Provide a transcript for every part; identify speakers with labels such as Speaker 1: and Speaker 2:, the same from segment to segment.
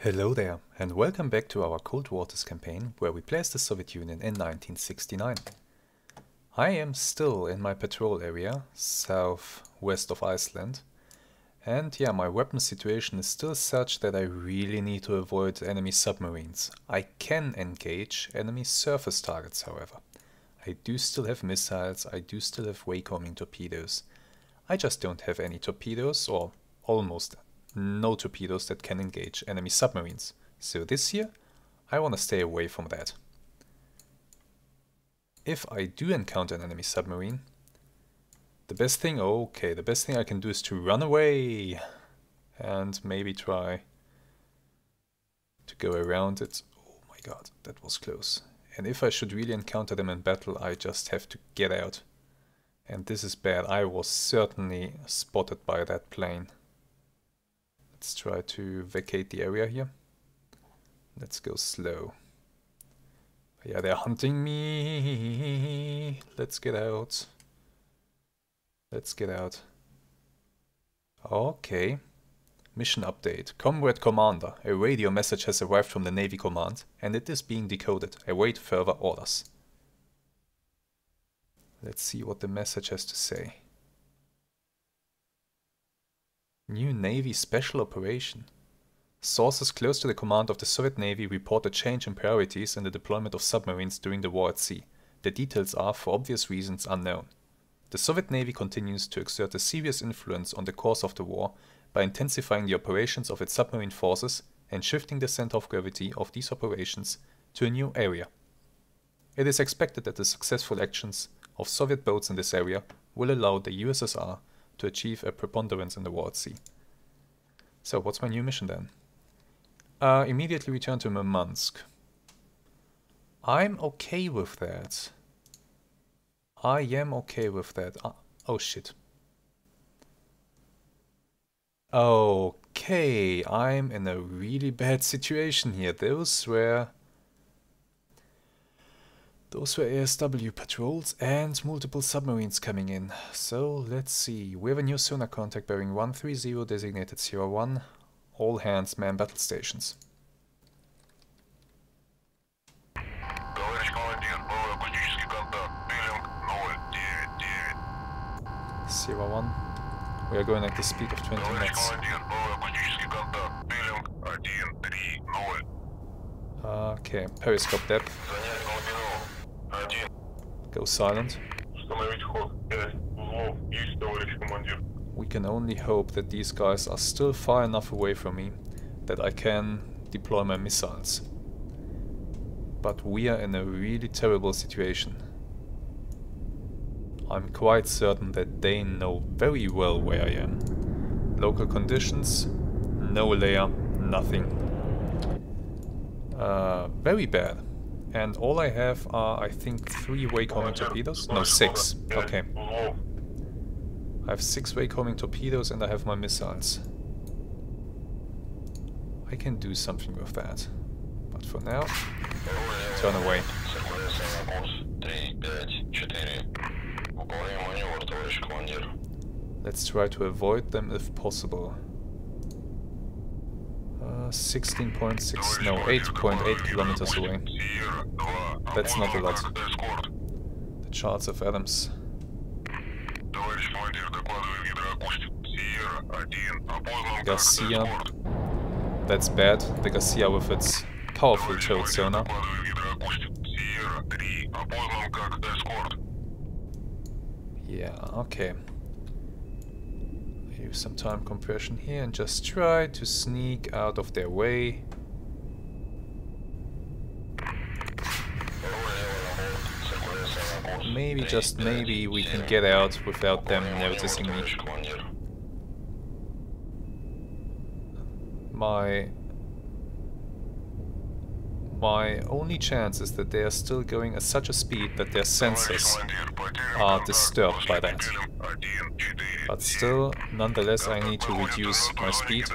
Speaker 1: Hello there, and welcome back to our Cold Waters campaign, where we placed the Soviet Union in 1969. I am still in my patrol area, southwest of Iceland, and yeah, my weapon situation is still such that I really need to avoid enemy submarines. I can engage enemy surface targets, however. I do still have missiles, I do still have waycoming torpedoes. I just don't have any torpedoes, or almost no torpedoes that can engage enemy submarines. So this year, I want to stay away from that. If I do encounter an enemy submarine, the best thing I can do is to run away and maybe try to go around it. Oh my god, that was close. And if I should really encounter them in battle, I just have to get out. And this is bad. I was certainly spotted by that plane. Let's try to vacate the area here. Let's go slow. Yeah, they're hunting me. Let's get out. Let's get out. Okay. Mission update. Comrade Commander. A radio message has arrived from the Navy Command, and it is being decoded. Await further orders. Let's see what the message has to say. New Navy Special Operation. Sources close to the command of the Soviet Navy report a change in priorities in the deployment of submarines during the war at sea. The details are, for obvious reasons, unknown. The Soviet Navy continues to exert a serious influence on the course of the war by intensifying the operations of its submarine forces and shifting the center of gravity of these operations to a new area. It is expected that the successful actions of Soviet boats in this area will allow the USSR to achieve a preponderance in the war at sea. So, what's my new mission then? Immediately return to Murmansk. I'm okay with that. I am okay with that. Oh shit. Okay, I'm in a really bad situation here. Those were ASW patrols and multiple submarines coming in. So let's see. We have a new sonar contact bearing 130 designated 01. All hands man battle stations. 01. We are going at the speed of 20 knots. Okay, periscope depth. Go silent. We can only hope that these guys are still far enough away from me that I can deploy my missiles. But we are in a really terrible situation. I'm quite certain that they know very well where I am. Local conditions, no layer, nothing. Very bad. And all I have are, I think, 3 waycoming torpedoes? No, 6. Okay. I have 6 waycoming torpedoes and I have my missiles. I can do something with that. But for now, turn away. Let's try to avoid them if possible. 16.6, no, 8.8 kilometers away. That's not a lot. The Charles of Adams. Garcia. That's bad. The Garcia with its powerful turret sonar. Yeah, okay. Use some time compression here and just try to sneak out of their way. Maybe, just maybe, we can get out without them noticing me. My only chance is that they are still going at such a speed that their sensors are disturbed by that. But still, nonetheless, I need to reduce my speed.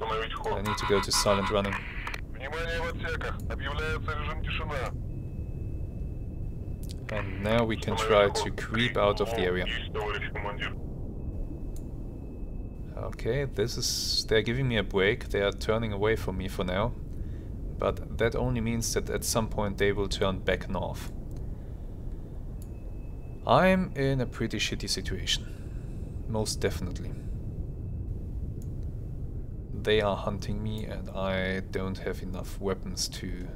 Speaker 1: I need to go to silent running. And now we can try to creep out of the area. Okay, they're giving me a break. They are turning away from me for now. But that only means that at some point they will turn back north. I'm in a pretty shitty situation. Most definitely. They are hunting me and I don't have enough weapons to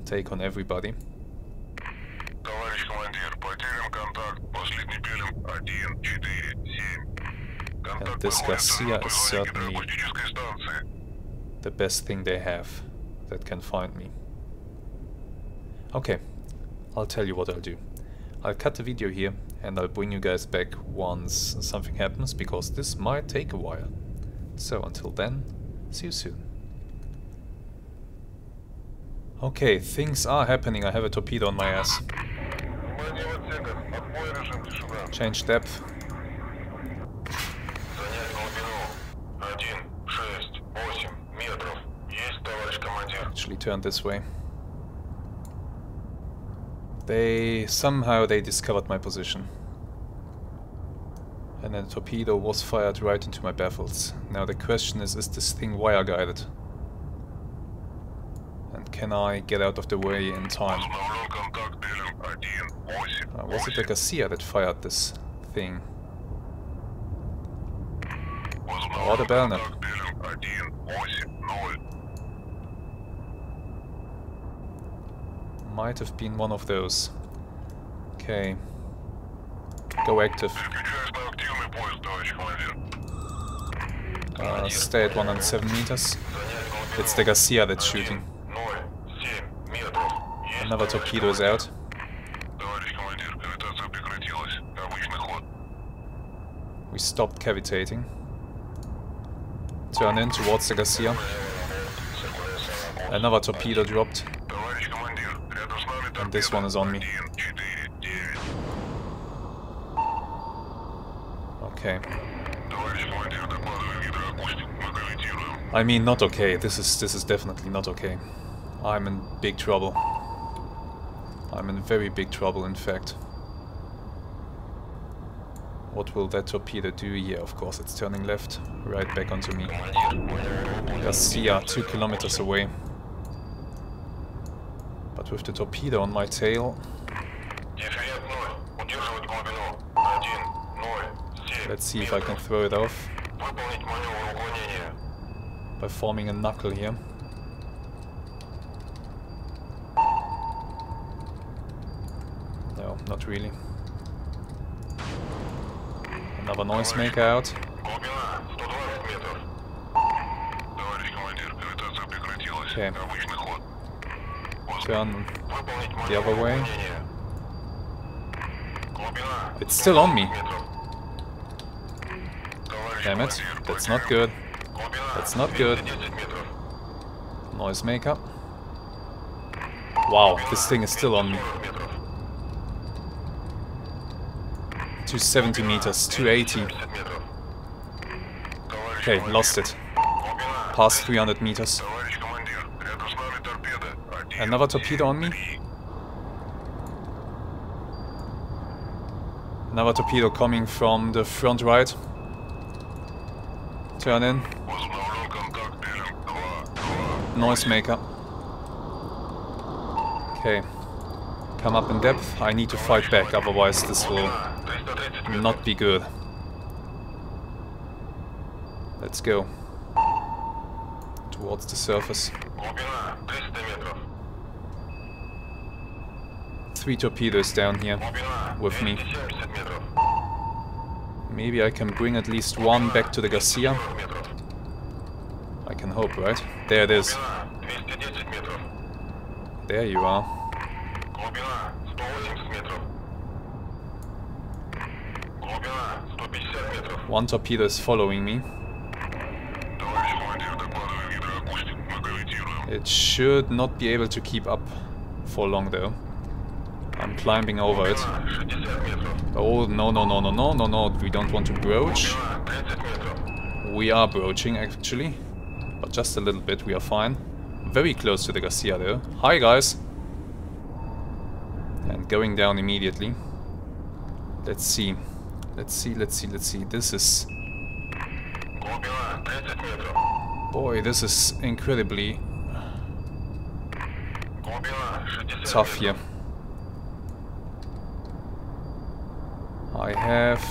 Speaker 1: take on everybody. And this Garcia is certainly the best thing they have that can find me. Okay, I'll tell you what I'll do. I'll cut the video here and I'll bring you guys back once something happens, because this might take a while. So until then, see you soon. Okay, things are happening. I have a torpedo on my ass. Change depth. Actually turn this way. Somehow they discovered my position. And then a torpedo was fired right into my baffles. Now the question is this thing wire guided? And can I get out of the way in time? Was it the Garcia that fired this thing? Or the Berner? Might have been one of those. Okay. Go active. Stay at 107 meters. It's the Garcia that's shooting. Another torpedo is out. We stopped cavitating. Turn in towards the Garcia. Another torpedo dropped. And this one is on me. Okay. I mean, not okay. This is definitely not okay. I'm in big trouble. I'm in very big trouble, in fact. What will that torpedo do? Yeah, of course, it's turning left. Right back onto me. Garcia, 2 kilometers away. But with the torpedo on my tail... Let's see if I can throw it off. By forming a knuckle here. No, not really. Another noisemaker out. Okay. Turn the other way. It's still on me. Damn it, that's not good. That's not good. Noisemaker. Wow, this thing is still on me. 270 meters, 280. Okay, lost it. Past 300 meters. Another torpedo on me. Another torpedo coming from the front right. Turn in. Noisemaker. Okay. Come up in depth. I need to fight back, otherwise this will not be good. Let's go. Towards the surface. 3 torpedoes down here with me. Maybe I can bring at least one back to the Garcia. I can hope, right? There it is. There you are. One torpedo is following me. It should not be able to keep up for long though. I'm climbing over it. Oh, no, no, no, no, no, no, no, we don't want to broach. We are broaching, actually. But just a little bit, we are fine. Very close to the Garcia, though. Hi, guys! And going down immediately. Let's see. Let's see, let's see, let's see. This is Boy, this is incredibly tough here. I have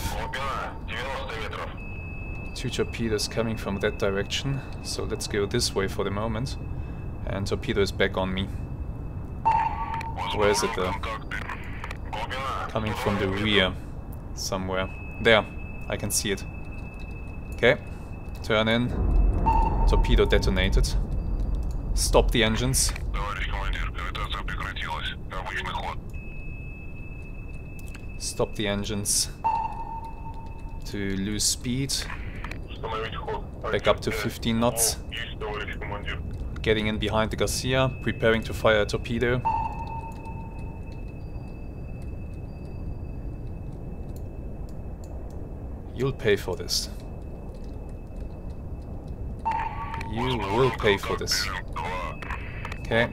Speaker 1: 2 torpedoes coming from that direction, so let's go this way for the moment. And torpedo is back on me. Where is it though? Coming from the rear somewhere. There, I can see it. Okay, turn in. Torpedo detonated. Stop the engines. Stop the engines to lose speed. Back up to 15 knots. Getting in behind the Garcia, preparing to fire a torpedo. You'll pay for this. You will pay for this. Okay.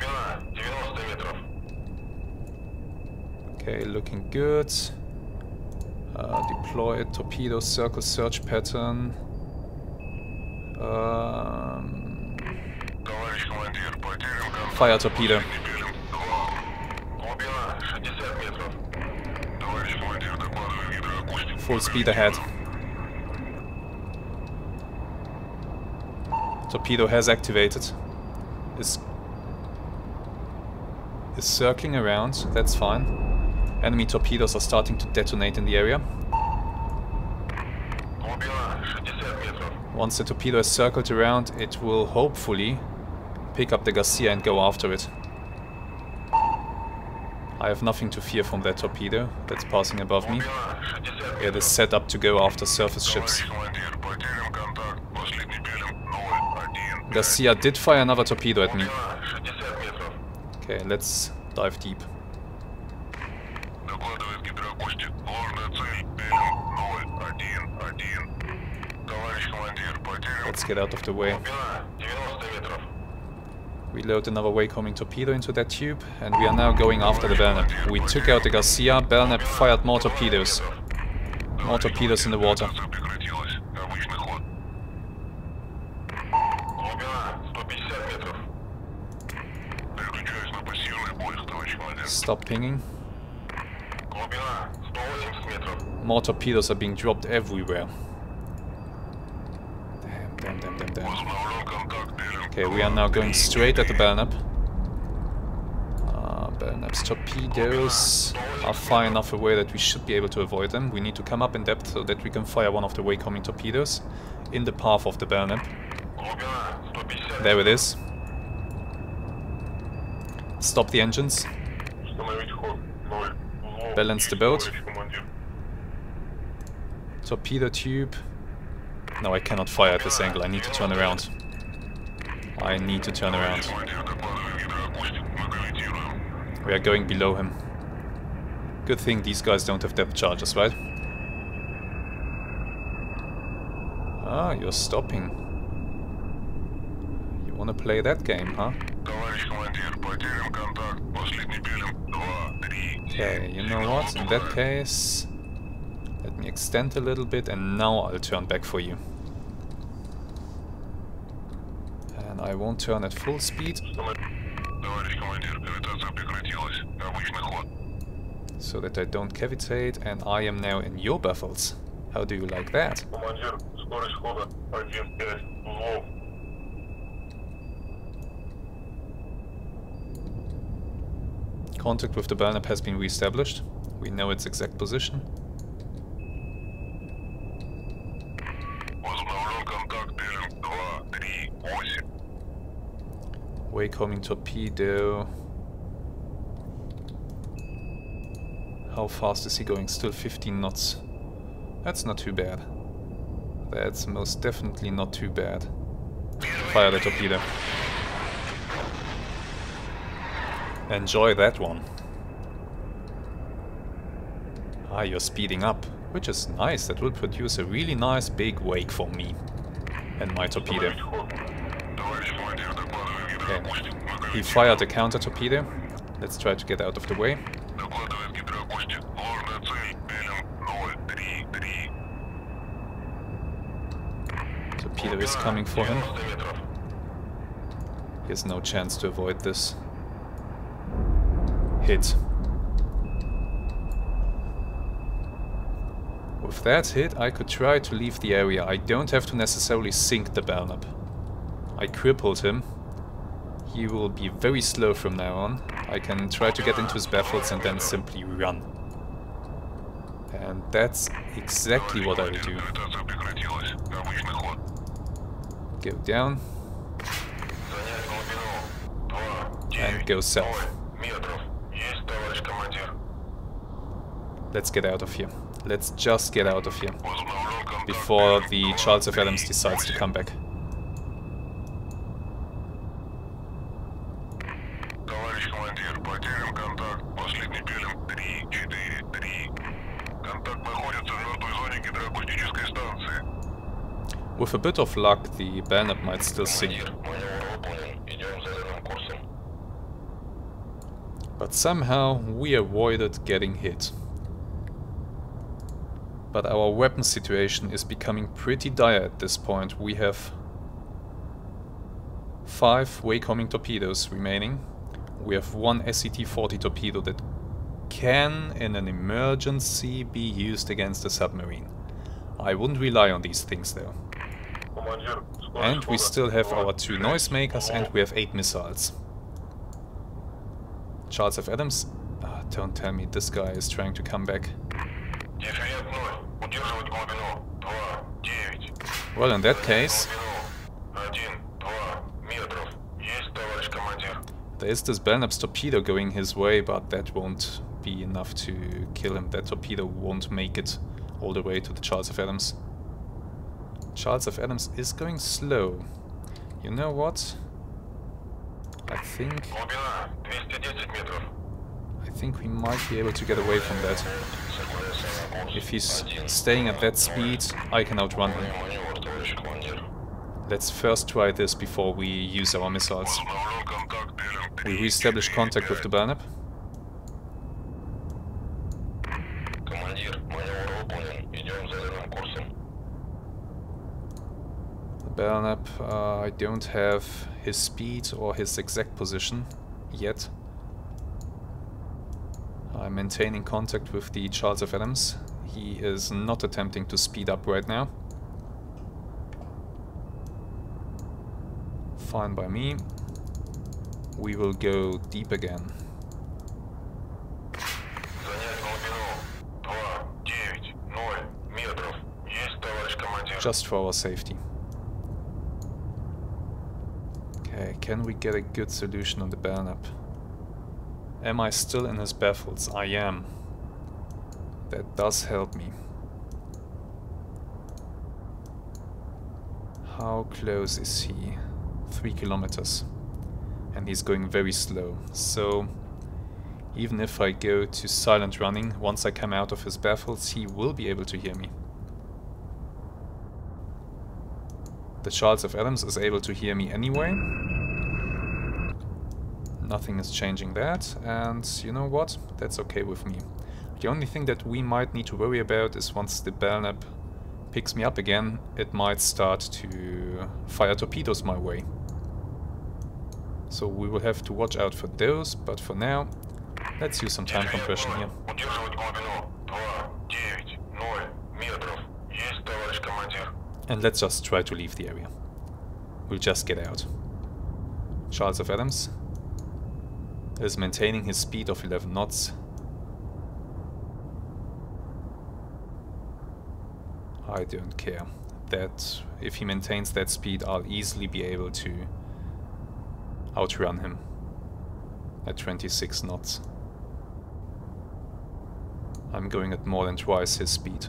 Speaker 1: Okay, looking good. Deploy torpedo circle search pattern. Fire torpedo. Full speed ahead. Torpedo has activated. Is circling around, that's fine. Enemy torpedoes are starting to detonate in the area. Once the torpedo is circled around, it will hopefully pick up the Garcia and go after it. I have nothing to fear from that torpedo that's passing above me. It is set up to go after surface ships. Garcia did fire another torpedo at me. Okay, let's dive deep. Let's get out of the way. Reload another waycoming torpedo into that tube, and we are now going after the Belknap. We took out the Garcia, Belknap fired more torpedoes. More torpedoes in the water. Stop pinging. More torpedoes are being dropped everywhere. Damn. Okay, we are now going straight at the Belknap. Belknap's torpedoes are far enough away that we should be able to avoid them. We need to come up in depth so that we can fire one of the waycoming torpedoes in the path of the Belknap. There it is. Stop the engines. Balance the boat. Torpedo tube. No, I cannot fire at this angle. I need to turn around. I need to turn around. We are going below him. Good thing these guys don't have depth charges, right? Ah, you're stopping. You wanna play that game, huh? Okay, you know what? In that case, let me extend a little bit and now I'll turn back for you. And I won't turn at full speed. So that I don't cavitate, and I am now in your baffles. How do you like that? Contact with the Belknap has been re-established. We know its exact position. Waycoming torpedo. How fast is he going? Still 15 knots. That's not too bad. That's most definitely not too bad. Fire the torpedo. Enjoy that one. Ah, you're speeding up, which is nice. That will produce a really nice big wake for me and my torpedo. Okay, he fired a counter torpedo. Let's try to get out of the way. torpedo is coming for him. He has no chance to avoid this. Hit. With that hit, I could try to leave the area. I don't have to necessarily sink the Belknap. I crippled him. He will be very slow from now on. I can try to get into his baffles and then simply run. And that's exactly what I will do. Go down. And go south. Let's get out of here. Let's just get out of here. Before the Charles F. Adams decides to come back. With a bit of luck, the Belknap might still sink. But somehow we avoided getting hit. But our weapon situation is becoming pretty dire at this point. We have 5 waycoming torpedoes remaining. We have 1 SCT-40 torpedo that can, in an emergency, be used against a submarine. I wouldn't rely on these things though. And we still have our 2 noisemakers and we have 8 missiles. Charles F. Adams? Don't tell me this guy is trying to come back. Well, in that case, there is this Belknap's torpedo going his way, but that won't be enough to kill him. That torpedo won't make it all the way to the Charles F. Adams. Charles F. Adams is going slow. You know what? I think we might be able to get away from that. If he's staying at that speed, I can outrun him. Let's first try this before we use our missiles. We re-establish contact with the Belknap. The Belknap, I don't have his speed or his exact position yet. I'm maintaining contact with the Charles F. Adams. He is not attempting to speed up right now. Fine by me. We will go deep again. Just for our safety. Okay, can we get a good solution on the Belknap? Am I still in his baffles? I am. That does help me. How close is he? 3 kilometers. And he's going very slow. So, even if I go to silent running, once I come out of his baffles, he will be able to hear me. The Charles F. Adams is able to hear me anyway. Nothing is changing that, and you know what? That's okay with me. The only thing that we might need to worry about is once the Belknap picks me up again, it might start to fire torpedoes my way. So we will have to watch out for those, but for now, let's use some time compression here. And let's just try to leave the area. We'll just get out. Charles F. Adams is maintaining his speed of 11 knots. I don't care. That if he maintains that speed, I'll easily be able to outrun him at 26 knots. I'm going at more than twice his speed.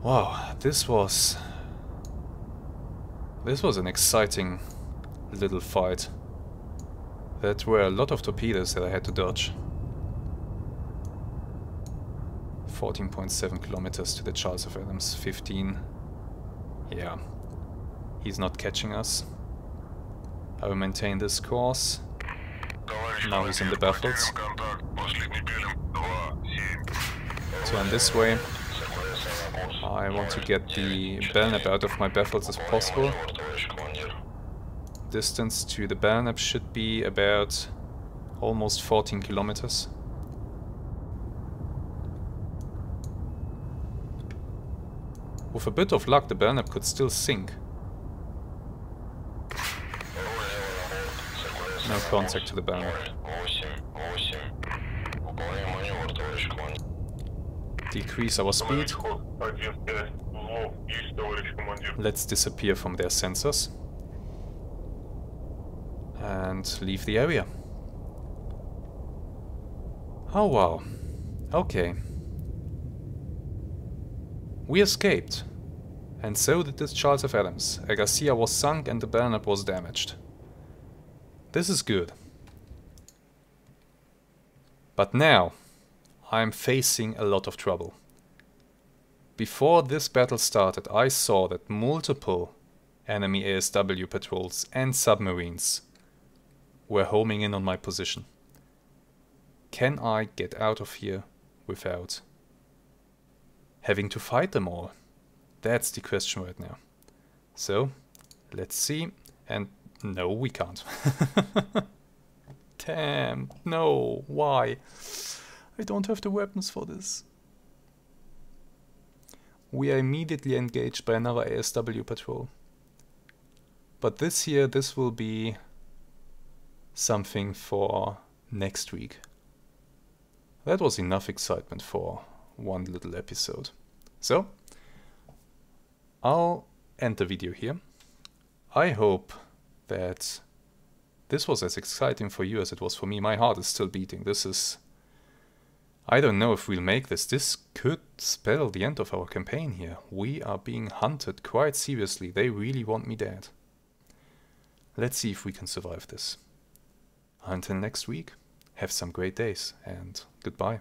Speaker 1: Wow, this was an exciting little fight. There were a lot of torpedoes that I had to dodge. 14.7 kilometers to the Charles F. Adams, 15. Yeah, he's not catching us. I will maintain this course. Now he's in the baffles. Turn this way. I want to get the Belknap out of my baffles as possible. Distance to the Belknap should be about almost 14 kilometers. With a bit of luck, the Belknap could still sink. No contact to the Belknap. Decrease our speed. Let's disappear from their sensors. And leave the area. Oh wow. Okay. We escaped. And so did this Charles F. Adams. A Garcia was sunk and the Belknap was damaged. This is good. But now, I'm facing a lot of trouble. Before this battle started, I saw that multiple enemy ASW patrols and submarines were homing in on my position. Can I get out of here without having to fight them all? That's the question right now. So, let's see. And no, we can't. Damn, no, why? I don't have the weapons for this. We are immediately engaged by another ASW patrol. But this will be something for next week. That was enough excitement for one little episode. So, I'll end the video here. I hope that this was as exciting for you as it was for me. My heart is still beating. This is... I don't know if we'll make this. This could spell the end of our campaign here. We are being hunted quite seriously. They really want me dead. Let's see if we can survive this. Until next week, have some great days and goodbye.